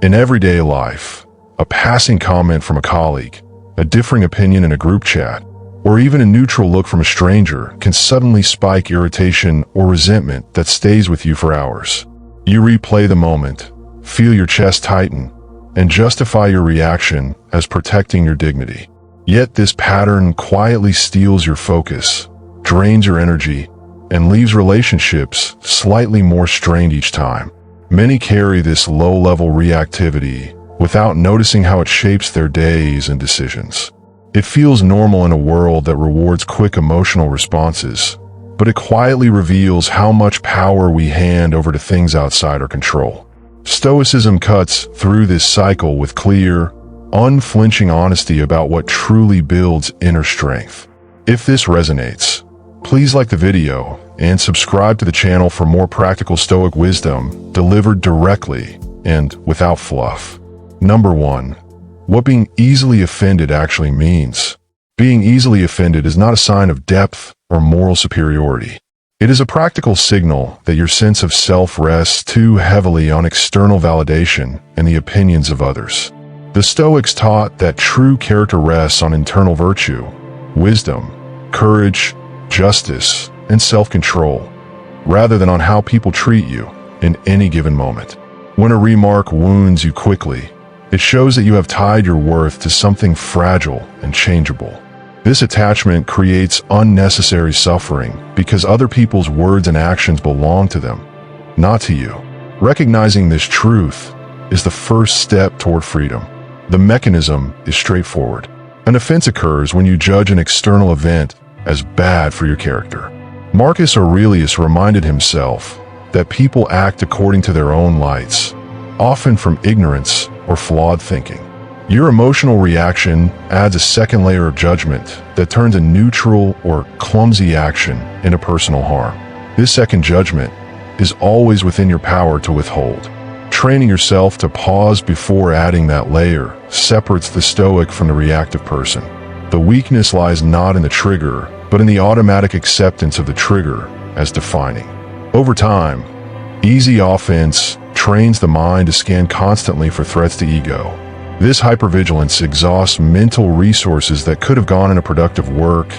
In everyday life, a passing comment from a colleague, a differing opinion in a group chat, or even a neutral look from a stranger can suddenly spike irritation or resentment that stays with you for hours. You replay the moment, feel your chest tighten, and justify your reaction as protecting your dignity. Yet this pattern quietly steals your focus, drains your energy, and leaves relationships slightly more strained each time. Many carry this low-level reactivity without noticing how it shapes their days and decisions. It feels normal in a world that rewards quick emotional responses, but it quietly reveals how much power we hand over to things outside our control. Stoicism cuts through this cycle with clear, unflinching honesty about what truly builds inner strength. If this resonates, please like the video and subscribe to the channel for more practical Stoic wisdom delivered directly and without fluff. Number 1. What being easily offended actually means. Being easily offended is not a sign of depth or moral superiority. It is a practical signal that your sense of self rests too heavily on external validation and the opinions of others. The Stoics taught that true character rests on internal virtue, wisdom, courage, justice, and self-control, rather than on how people treat you in any given moment. When a remark wounds you quickly, it shows that you have tied your worth to something fragile and changeable. This attachment creates unnecessary suffering because other people's words and actions belong to them, not to you. Recognizing this truth is the first step toward freedom. The mechanism is straightforward. An offense occurs when you judge an external event as bad for your character. Marcus Aurelius reminded himself that people act according to their own lights, often from ignorance or flawed thinking. Your emotional reaction adds a second layer of judgment that turns a neutral or clumsy action into personal harm. This second judgment is always within your power to withhold. Training yourself to pause before adding that layer separates the Stoic from the reactive person. The weakness lies not in the trigger, but in the automatic acceptance of the trigger as defining. Over time, easy offense trains the mind to scan constantly for threats to ego. This hypervigilance exhausts mental resources that could have gone into productive work,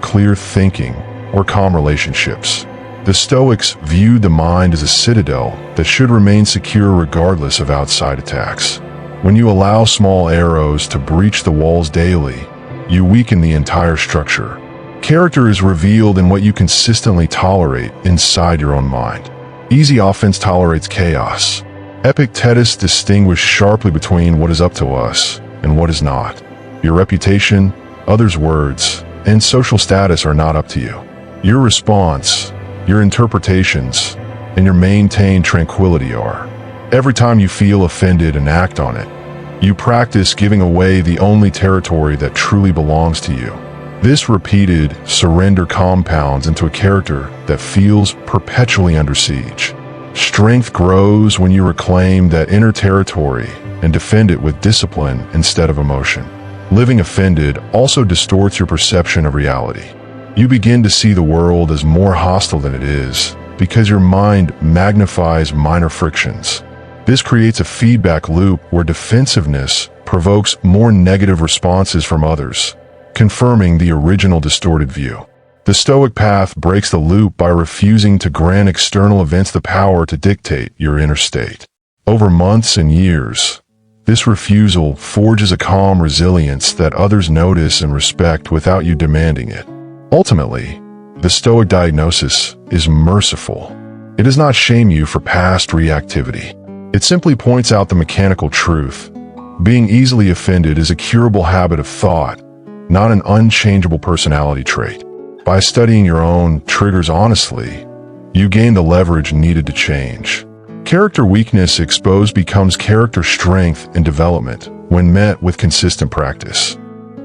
clear thinking, or calm relationships. The Stoics viewed the mind as a citadel that should remain secure regardless of outside attacks. When you allow small arrows to breach the walls daily, you weaken the entire structure. Character is revealed in what you consistently tolerate inside your own mind. Easy offense tolerates chaos. Epictetus distinguished sharply between what is up to us and what is not. Your reputation, others' words, and social status are not up to you. Your response, your interpretations, and your maintained tranquility are. Every time you feel offended and act on it, you practice giving away the only territory that truly belongs to you. This repeated surrender compounds into a character that feels perpetually under siege. Strength grows when you reclaim that inner territory and defend it with discipline instead of emotion. Living offended also distorts your perception of reality. You begin to see the world as more hostile than it is because your mind magnifies minor frictions. This creates a feedback loop where defensiveness provokes more negative responses from others, confirming the original distorted view. The Stoic path breaks the loop by refusing to grant external events the power to dictate your inner state. Over months and years, this refusal forges a calm resilience that others notice and respect without you demanding it. Ultimately, the Stoic diagnosis is merciful. It does not shame you for past reactivity. It simply points out the mechanical truth. Being easily offended is a curable habit of thought, not an unchangeable personality trait. By studying your own triggers honestly, you gain the leverage needed to change. Character weakness exposed becomes character strength and development when met with consistent practice.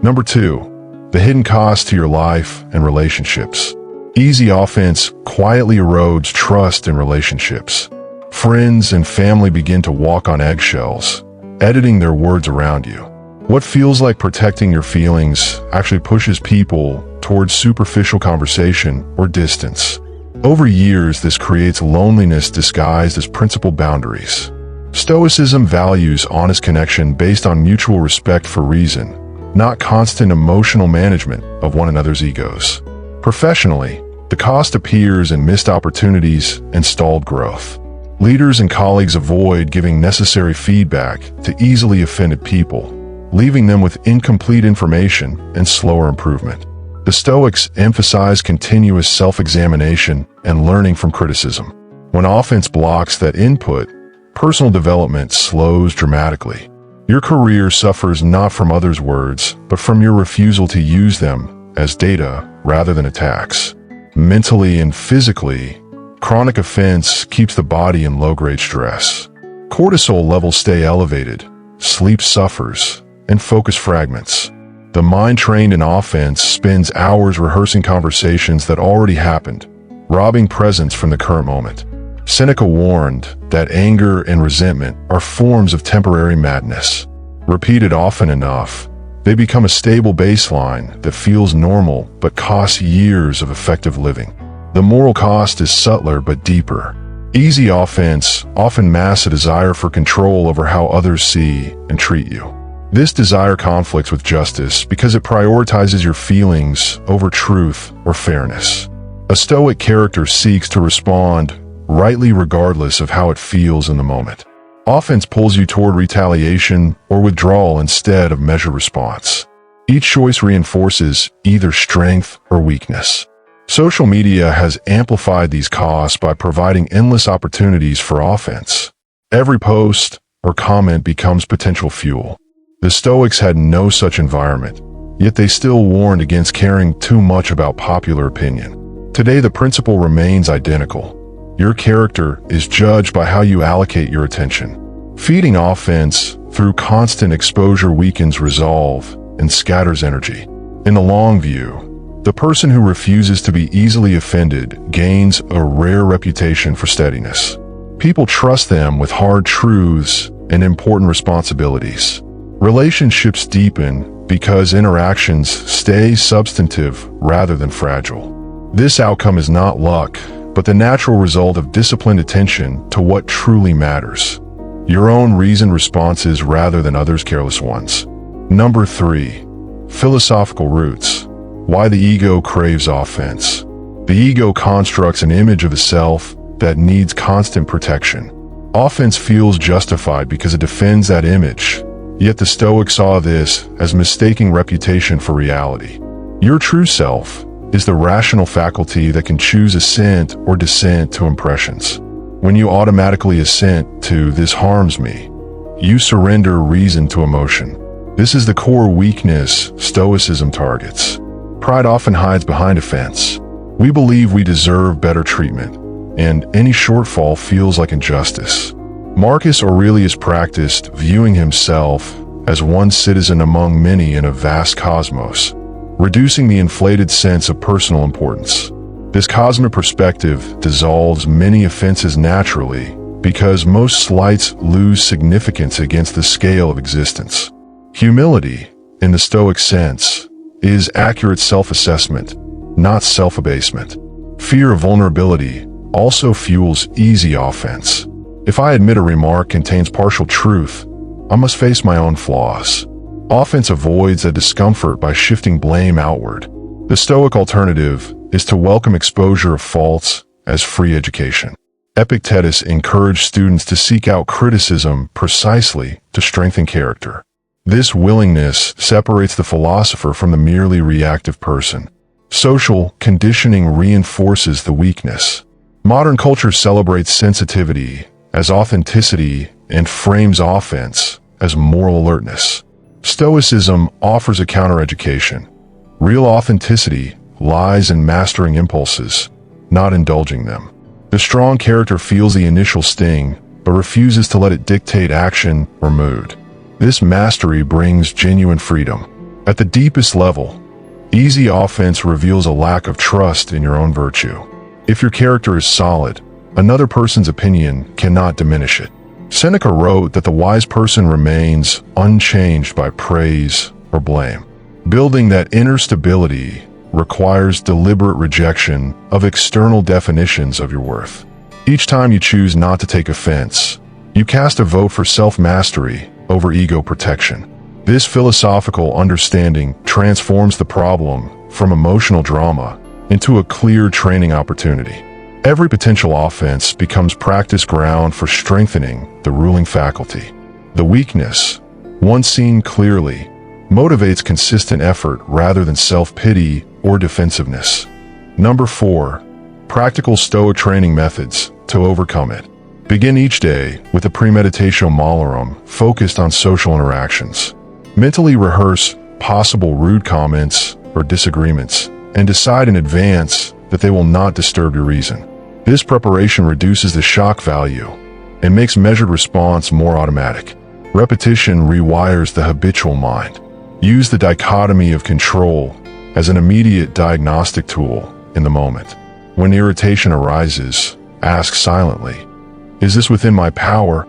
Number 2, the hidden cost to your life and relationships. Easy offense quietly erodes trust in relationships. Friends and family begin to walk on eggshells, editing their words around you. What feels like protecting your feelings actually pushes people towards superficial conversation or distance. Over years, this creates loneliness disguised as principled boundaries. Stoicism values honest connection based on mutual respect for reason, not constant emotional management of one another's egos. Professionally, the cost appears in missed opportunities and stalled growth. Leaders and colleagues avoid giving necessary feedback to easily offended people, leaving them with incomplete information and slower improvement. The Stoics emphasize continuous self-examination and learning from criticism. When offense blocks that input, personal development slows dramatically. Your career suffers not from others' words, but from your refusal to use them as data rather than attacks. Mentally and physically, chronic offense keeps the body in low-grade stress. Cortisol levels stay elevated, sleep suffers, and focus fragments. The mind trained in offense spends hours rehearsing conversations that already happened, robbing presence from the current moment. Seneca warned that anger and resentment are forms of temporary madness. Repeated often enough, they become a stable baseline that feels normal but costs years of effective living. The moral cost is subtler but deeper. Easy offense often masks a desire for control over how others see and treat you. This desire conflicts with justice because it prioritizes your feelings over truth or fairness. A Stoic character seeks to respond rightly regardless of how it feels in the moment. Offense pulls you toward retaliation or withdrawal instead of measured response. Each choice reinforces either strength or weakness. Social media has amplified these costs by providing endless opportunities for offense. Every post or comment becomes potential fuel. The Stoics had no such environment, yet they still warned against caring too much about popular opinion. Today, the principle remains identical. Your character is judged by how you allocate your attention. Feeding offense through constant exposure weakens resolve and scatters energy. In the long view, the person who refuses to be easily offended gains a rare reputation for steadiness. People trust them with hard truths and important responsibilities. Relationships deepen because interactions stay substantive rather than fragile. This outcome is not luck, but the natural result of disciplined attention to what truly matters. Your own reasoned responses rather than others' careless ones. Number 3. Philosophical roots. Why the ego craves offense. The ego constructs an image of the self that needs constant protection. Offense feels justified because it defends that image, yet the Stoics saw this as mistaking reputation for reality. Your true self is the rational faculty that can choose assent or dissent to impressions. When you automatically assent to "this harms me," you surrender reason to emotion. This is the core weakness Stoicism targets. Pride often hides behind offense. We believe we deserve better treatment, and any shortfall feels like injustice. Marcus Aurelius practiced viewing himself as one citizen among many in a vast cosmos, reducing the inflated sense of personal importance. This cosmic perspective dissolves many offenses naturally because most slights lose significance against the scale of existence. Humility, in the Stoic sense, is accurate self-assessment, not self-abasement. Fear of vulnerability also fuels easy offense. If I admit a remark contains partial truth, I must face my own flaws. Offense avoids that discomfort by shifting blame outward. The Stoic alternative is to welcome exposure of faults as free education. Epictetus encouraged students to seek out criticism precisely to strengthen character. This willingness separates the philosopher from the merely reactive person. Social conditioning reinforces the weakness. Modern culture celebrates sensitivity as authenticity and frames offense as moral alertness. Stoicism offers a counter-education. Real authenticity lies in mastering impulses, not indulging them. The strong character feels the initial sting, but refuses to let it dictate action or mood. This mastery brings genuine freedom. At the deepest level, easy offense reveals a lack of trust in your own virtue. If your character is solid, another person's opinion cannot diminish it. Seneca wrote that the wise person remains unchanged by praise or blame. Building that inner stability requires deliberate rejection of external definitions of your worth. Each time you choose not to take offense, You cast a vote for self-mastery over ego protection. This philosophical understanding transforms the problem from emotional drama into a clear training opportunity. Every potential offense becomes practice ground for strengthening the ruling faculty. The weakness, once seen clearly, motivates consistent effort rather than self-pity or defensiveness. Number 4. Practical Stoic training methods to overcome it. Begin each day with a premeditatio malorum focused on social interactions. Mentally rehearse possible rude comments or disagreements and decide in advance that they will not disturb your reason. This preparation reduces the shock value and makes measured response more automatic. Repetition rewires the habitual mind. Use the dichotomy of control as an immediate diagnostic tool in the moment. When irritation arises, ask silently, "Is this within my power?"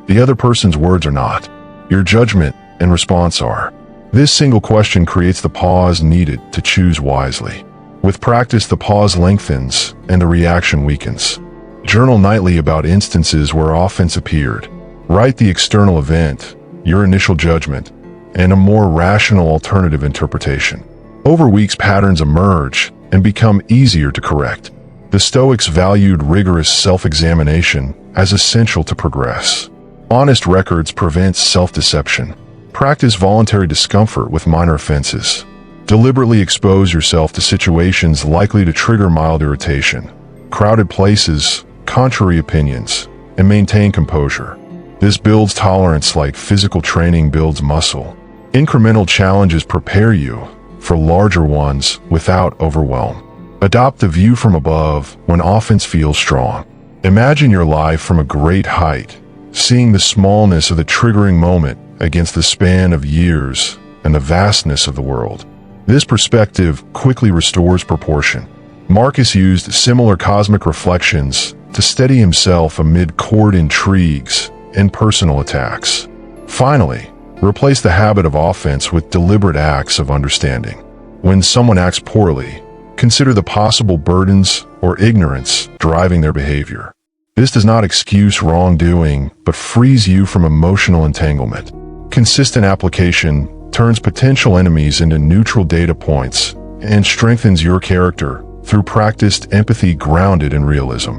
The other person's words are not. Your judgment and response are. This single question creates the pause needed to choose wisely. With practice, the pause lengthens and the reaction weakens. Journal nightly about instances where offense appeared. Write the external event, your initial judgment, and a more rational alternative interpretation. Over weeks, patterns emerge and become easier to correct. The Stoics valued rigorous self-examination as essential to progress. Honest records prevent self-deception. Practice voluntary discomfort with minor offenses. Deliberately expose yourself to situations likely to trigger mild irritation, crowded places, contrary opinions, and maintain composure. This builds tolerance like physical training builds muscle. Incremental challenges prepare you for larger ones without overwhelm. Adopt the view from above when offense feels strong. Imagine your life from a great height, seeing the smallness of the triggering moment against the span of years and the vastness of the world. This perspective quickly restores proportion. Marcus used similar cosmic reflections to steady himself amid court intrigues and personal attacks. Finally, replace the habit of offense with deliberate acts of understanding. When someone acts poorly, consider the possible burdens or ignorance driving their behavior. This does not excuse wrongdoing, but frees you from emotional entanglement. Consistent application turns potential enemies into neutral data points and strengthens your character through practiced empathy grounded in realism.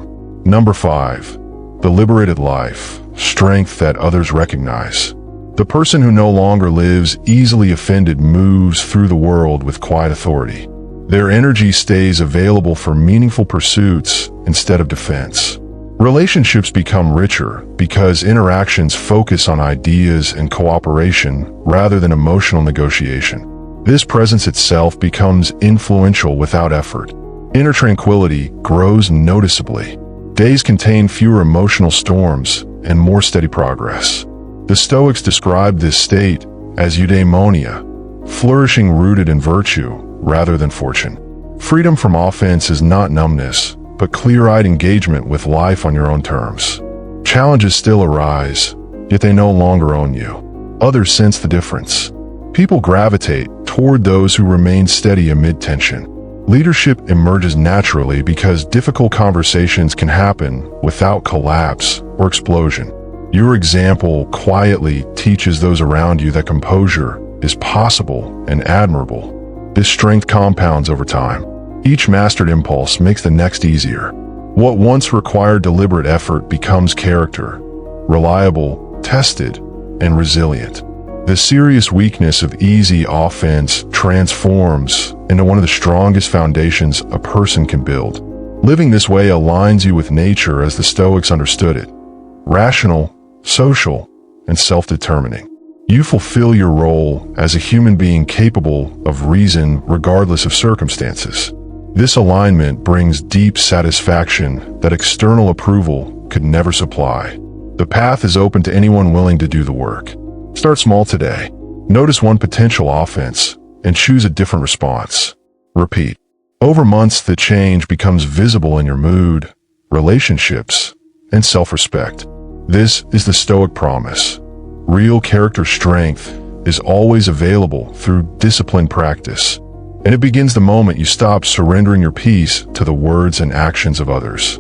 Number 5. The liberated life, strength that others recognize. The person who no longer lives easily offended moves through the world with quiet authority. Their energy stays available for meaningful pursuits instead of defense. Relationships become richer because interactions focus on ideas and cooperation rather than emotional negotiation. This presence itself becomes influential without effort. Inner tranquility grows noticeably. Days contain fewer emotional storms and more steady progress. The Stoics described this state as eudaimonia, flourishing rooted in virtue rather than fortune. Freedom from offense is not numbness, but clear-eyed engagement with life on your own terms. Challenges still arise, yet they no longer own you. Others sense the difference. People gravitate toward those who remain steady amid tension. Leadership emerges naturally because difficult conversations can happen without collapse or explosion. Your example quietly teaches those around you that composure is possible and admirable. This strength compounds over time. Each mastered impulse makes the next easier. What once required deliberate effort becomes character, reliable, tested, and resilient. The serious weakness of easy offense transforms into one of the strongest foundations a person can build. Living this way aligns you with nature as the Stoics understood it. Rational, social, and self-determining. You fulfill your role as a human being capable of reason regardless of circumstances. This alignment brings deep satisfaction that external approval could never supply. The path is open to anyone willing to do the work. Start small today. Notice one potential offense and choose a different response. Repeat. Over months, the change becomes visible in your mood, relationships, and self-respect. This is the Stoic promise. Real character strength is always available through disciplined practice, and it begins the moment you stop surrendering your peace to the words and actions of others.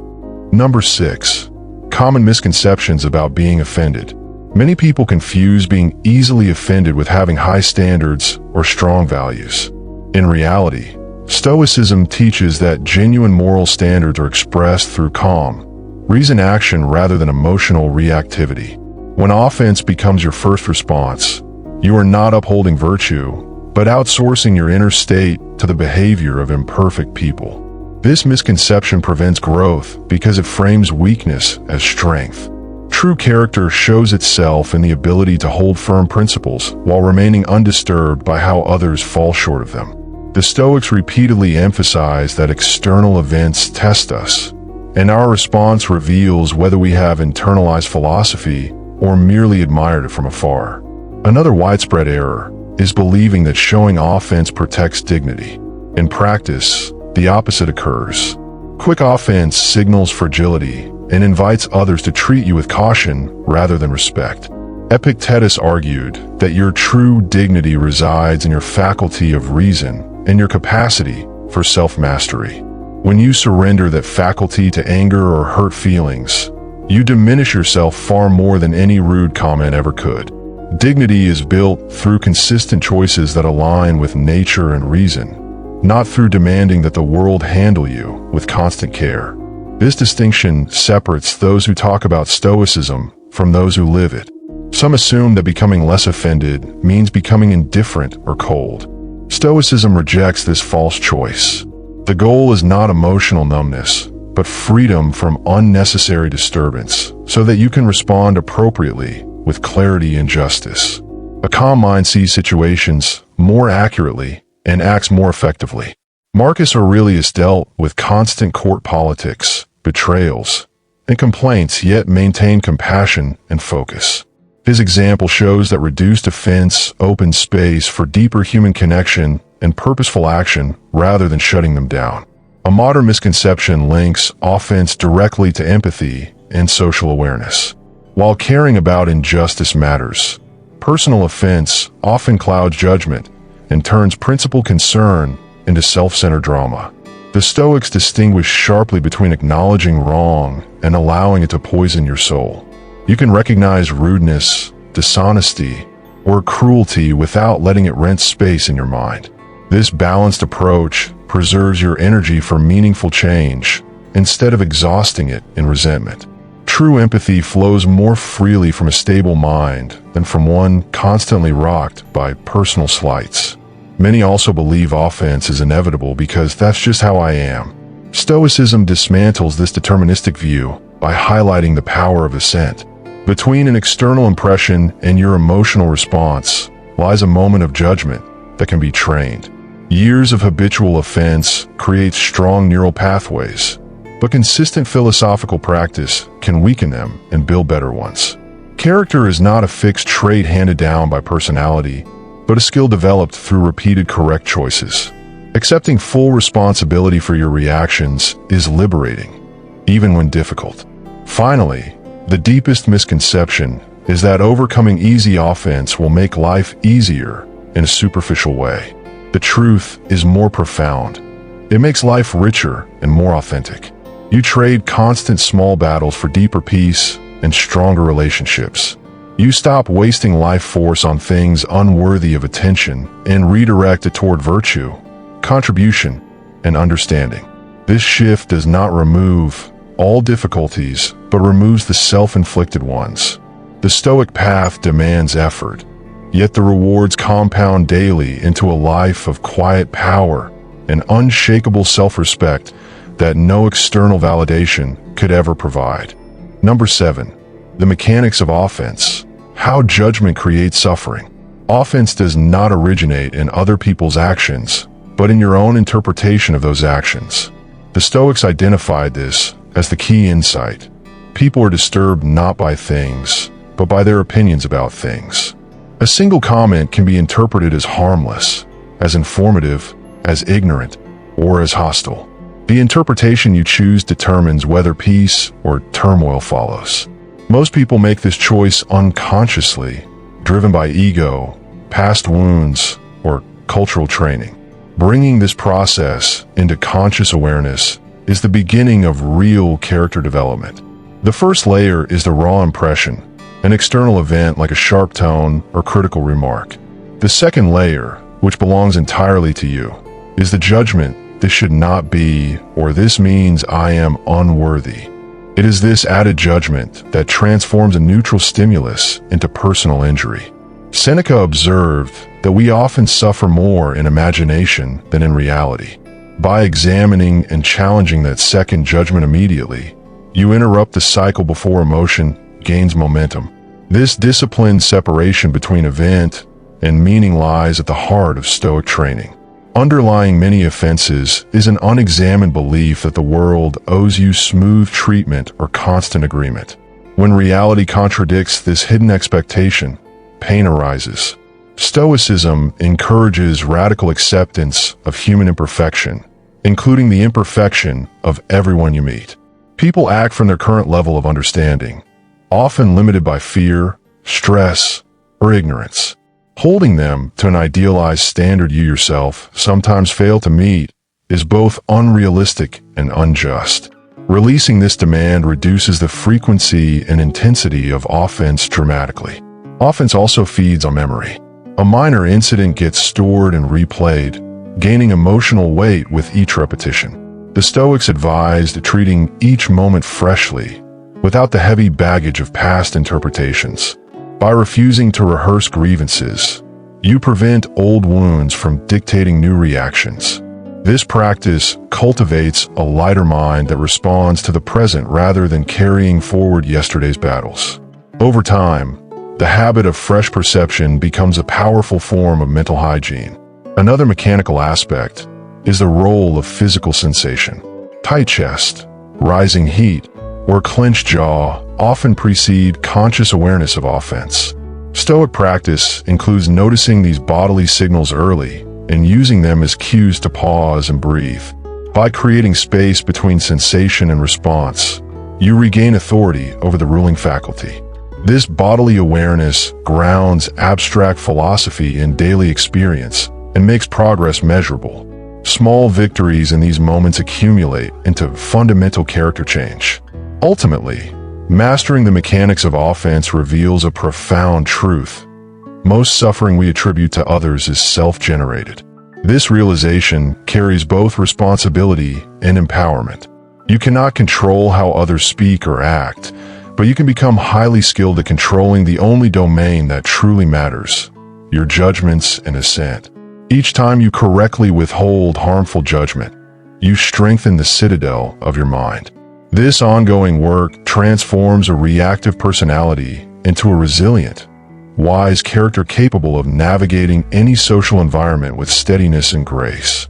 Number 6. Common misconceptions about being offended. Many people confuse being easily offended with having high standards or strong values. In reality, Stoicism teaches that genuine moral standards are expressed through calm, reasoned action rather than emotional reactivity. When offense becomes your first response, you are not upholding virtue, but outsourcing your inner state to the behavior of imperfect people. This misconception prevents growth because it frames weakness as strength. True character shows itself in the ability to hold firm principles while remaining undisturbed by how others fall short of them. The Stoics repeatedly emphasize that external events test us, and our response reveals whether we have internalized philosophy or merely admired it from afar. Another widespread error is believing that showing offense protects dignity. In practice, the opposite occurs. Quick offense signals fragility and invites others to treat you with caution rather than respect. Epictetus argued that your true dignity resides in your faculty of reason and your capacity for self-mastery. When you surrender that faculty to anger or hurt feelings, you diminish yourself far more than any rude comment ever could. Dignity is built through consistent choices that align with nature and reason, not through demanding that the world handle you with constant care. This distinction separates those who talk about Stoicism from those who live it. Some assume that becoming less offended means becoming indifferent or cold. Stoicism rejects this false choice. The goal is not emotional numbness, but freedom from unnecessary disturbance, so that you can respond appropriately with clarity and justice. A calm mind sees situations more accurately and acts more effectively. Marcus Aurelius dealt with constant court politics, betrayals, and complaints, yet maintained compassion and focus. His example shows that reduced offense opens space for deeper human connection and purposeful action rather than shutting them down. A modern misconception links offense directly to empathy and social awareness. While caring about injustice matters, personal offense often clouds judgment and turns principled concern into self-centered drama. The Stoics distinguish sharply between acknowledging wrong and allowing it to poison your soul. You can recognize rudeness, dishonesty, or cruelty without letting it rent space in your mind. This balanced approach preserves your energy for meaningful change instead of exhausting it in resentment. True empathy flows more freely from a stable mind than from one constantly rocked by personal slights. Many also believe offense is inevitable because that's just how I am. Stoicism dismantles this deterministic view by highlighting the power of assent. Between an external impression and your emotional response lies a moment of judgment that can be trained. Years of habitual offense create strong neural pathways, but consistent philosophical practice can weaken them and build better ones. Character is not a fixed trait handed down by personality, but a skill developed through repeated correct choices. Accepting full responsibility for your reactions is liberating, even when difficult. Finally, the deepest misconception is that overcoming easy offense will make life easier in a superficial way. The truth is more profound. It makes life richer and more authentic. You trade constant small battles for deeper peace and stronger relationships. You stop wasting life force on things unworthy of attention and redirect it toward virtue, contribution, and understanding. This shift does not remove all difficulties, but removes the self-inflicted ones. The Stoic path demands effort, yet the rewards compound daily into a life of quiet power and unshakable self-respect that no external validation could ever provide. Number 7. The mechanics of offense. How judgment creates suffering. Offense does not originate in other people's actions, but in your own interpretation of those actions. The Stoics identified this as the key insight. People are disturbed not by things, but by their opinions about things. A single comment can be interpreted as harmless, as informative, as ignorant, or as hostile. The interpretation you choose determines whether peace or turmoil follows. Most people make this choice unconsciously, driven by ego, past wounds, or cultural training. Bringing this process into conscious awareness is the beginning of real character development. The first layer is the raw impression, an external event like a sharp tone or critical remark. The second layer, which belongs entirely to you, is the judgment, this should not be, or this means I am unworthy. It is this added judgment that transforms a neutral stimulus into personal injury. Seneca observed that we often suffer more in imagination than in reality. By examining and challenging that second judgment immediately, you interrupt the cycle before emotion gains momentum. This disciplined separation between event and meaning lies at the heart of Stoic training. Underlying many offenses is an unexamined belief that the world owes you smooth treatment or constant agreement. When reality contradicts this hidden expectation, pain arises. Stoicism encourages radical acceptance of human imperfection, including the imperfection of everyone you meet. People act from their current level of understanding, often limited by fear, stress, or ignorance. Holding them to an idealized standard you yourself sometimes fail to meet is both unrealistic and unjust. Releasing this demand reduces the frequency and intensity of offense dramatically. Offense also feeds on memory. A minor incident gets stored and replayed, gaining emotional weight with each repetition. The Stoics advised treating each moment freshly, without the heavy baggage of past interpretations. By refusing to rehearse grievances, you prevent old wounds from dictating new reactions. This practice cultivates a lighter mind that responds to the present rather than carrying forward yesterday's battles. Over time, the habit of fresh perception becomes a powerful form of mental hygiene. Another mechanical aspect is the role of physical sensation. Tight chest, rising heat, or clenched jaw often precede conscious awareness of offense. Stoic practice includes noticing these bodily signals early and using them as cues to pause and breathe. By creating space between sensation and response, you regain authority over the ruling faculty. This bodily awareness grounds abstract philosophy in daily experience and makes progress measurable. Small victories in these moments accumulate into fundamental character change. Ultimately, mastering the mechanics of offense reveals a profound truth. Most suffering we attribute to others is self-generated. This realization carries both responsibility and empowerment. You cannot control how others speak or act, but you can become highly skilled at controlling the only domain that truly matters, your judgments and assent. Each time you correctly withhold harmful judgment, you strengthen the citadel of your mind. This ongoing work transforms a reactive personality into a resilient, wise character capable of navigating any social environment with steadiness and grace.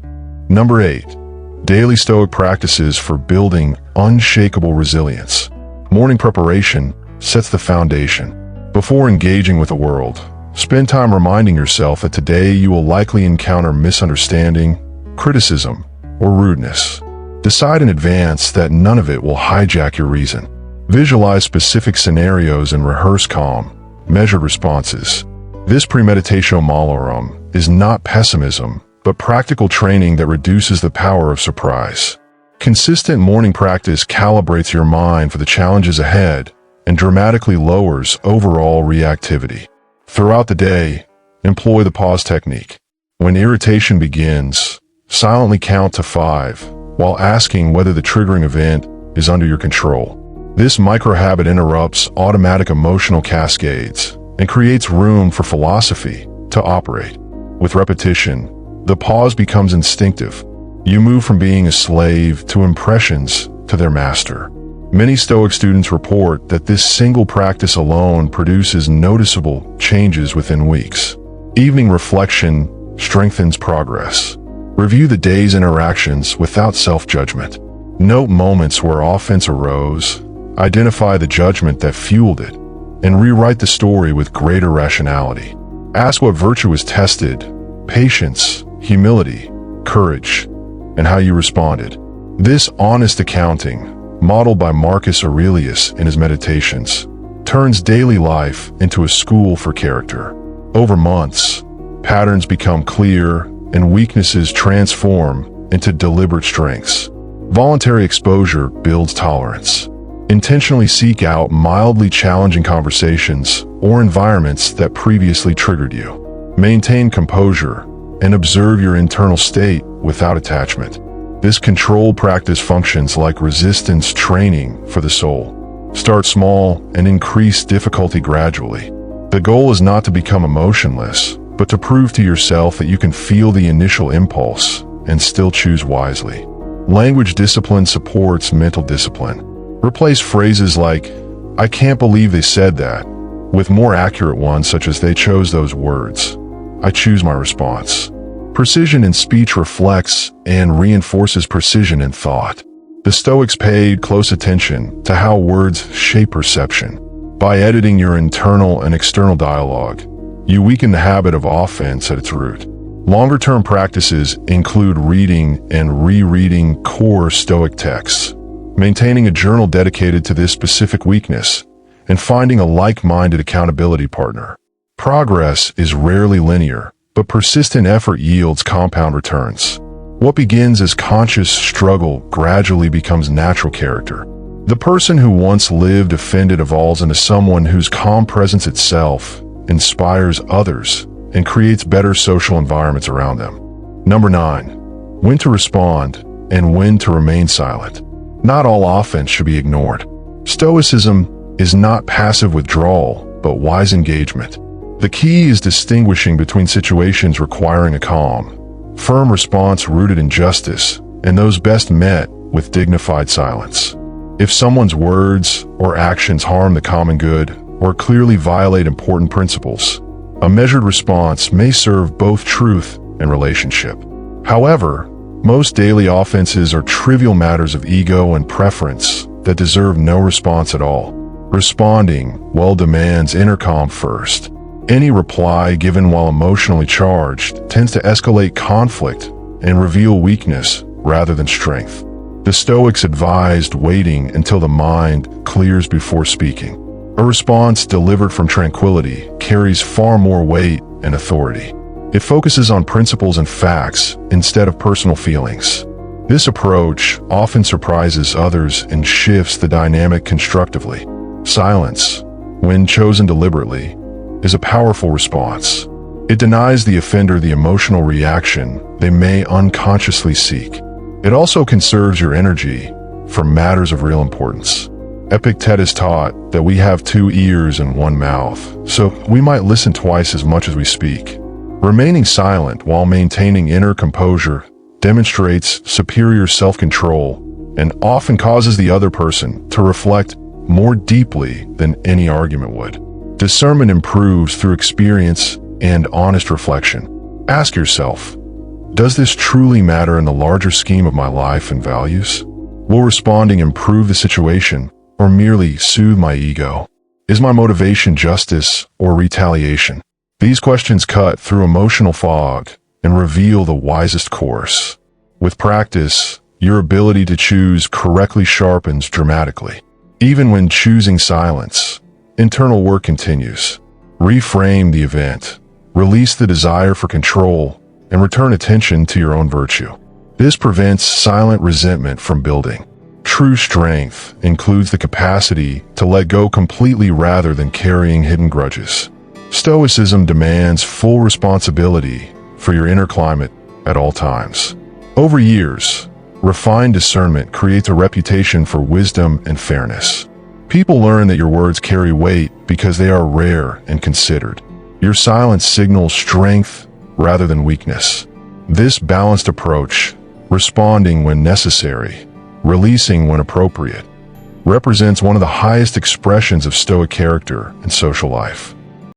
Number 8. Daily Stoic practices for building unshakable resilience. Morning preparation sets the foundation. Before engaging with the world, spend time reminding yourself that today you will likely encounter misunderstanding, criticism, or rudeness. Decide in advance that none of it will hijack your reason. Visualize specific scenarios and rehearse calm, measured responses. This premeditatio malorum is not pessimism, but practical training that reduces the power of surprise. Consistent morning practice calibrates your mind for the challenges ahead and dramatically lowers overall reactivity. Throughout the day, employ the pause technique. When irritation begins, silently count to 5 while asking whether the triggering event is under your control. This micro-habit interrupts automatic emotional cascades and creates room for philosophy to operate. With repetition, the pause becomes instinctive. You move from being a slave to impressions to their master. Many Stoic students report that this single practice alone produces noticeable changes within weeks. Evening reflection strengthens progress. Review the day's interactions without self-judgment. Note moments where offense arose, identify the judgment that fueled it, and rewrite the story with greater rationality. Ask what virtue was tested, patience, humility, courage, and how you responded. This honest accounting, modeled by Marcus Aurelius in his Meditations, turns daily life into a school for character. Over months, patterns become clear and weaknesses transform into deliberate strengths. Voluntary exposure builds tolerance. Intentionally seek out mildly challenging conversations or environments that previously triggered you. Maintain composure and observe your internal state without attachment. This controlled practice functions like resistance training for the soul. Start small and increase difficulty gradually. The goal is not to become emotionless, but to prove to yourself that you can feel the initial impulse and still choose wisely. Language discipline supports mental discipline. Replace phrases like, "I can't believe they said that," with more accurate ones such as, "They chose those words. I choose my response." Precision in speech reflects and reinforces precision in thought. The Stoics paid close attention to how words shape perception. By editing your internal and external dialogue, you weaken the habit of offense at its root. Longer-term practices include reading and rereading core Stoic texts, maintaining a journal dedicated to this specific weakness, and finding a like-minded accountability partner. Progress is rarely linear, but persistent effort yields compound returns. What begins as conscious struggle gradually becomes natural character. The person who once lived offended evolves into someone whose calm presence itself inspires others and creates better social environments around them. Number 9. When to respond and when to remain silent. Not all offense should be ignored. Stoicism is not passive withdrawal, but wise engagement. The key is distinguishing between situations requiring a calm, firm response rooted in justice, and those best met with dignified silence. If someone's words or actions harm the common good or clearly violate important principles, a measured response may serve both truth and relationship. However, most daily offenses are trivial matters of ego and preference that deserve no response at all. Responding well demands inner calm first. Any reply given while emotionally charged tends to escalate conflict and reveal weakness rather than strength. The Stoics advised waiting until the mind clears before speaking. A response delivered from tranquility carries far more weight and authority. It focuses on principles and facts instead of personal feelings. This approach often surprises others and shifts the dynamic constructively. Silence, when chosen deliberately, is a powerful response. It denies the offender the emotional reaction they may unconsciously seek. It also conserves your energy for matters of real importance. Epictetus taught that we have 2 ears and 1 mouth, so we might listen twice as much as we speak. Remaining silent while maintaining inner composure demonstrates superior self-control and often causes the other person to reflect more deeply than any argument would. Discernment improves through experience and honest reflection. Ask yourself, does this truly matter in the larger scheme of my life and values? Will responding improve the situation or merely soothe my ego? Is my motivation justice or retaliation? These questions cut through emotional fog and reveal the wisest course. With practice, your ability to choose correctly sharpens dramatically. Even when choosing silence, internal work continues. Reframe the event, release the desire for control, and return attention to your own virtue. This prevents silent resentment from building. True strength includes the capacity to let go completely rather than carrying hidden grudges. Stoicism demands full responsibility for your inner climate at all times. Over years, refined discernment creates a reputation for wisdom and fairness. People learn that your words carry weight because they are rare and considered. Your silence signals strength rather than weakness. This balanced approach, responding when necessary, releasing when appropriate, represents one of the highest expressions of Stoic character in social life.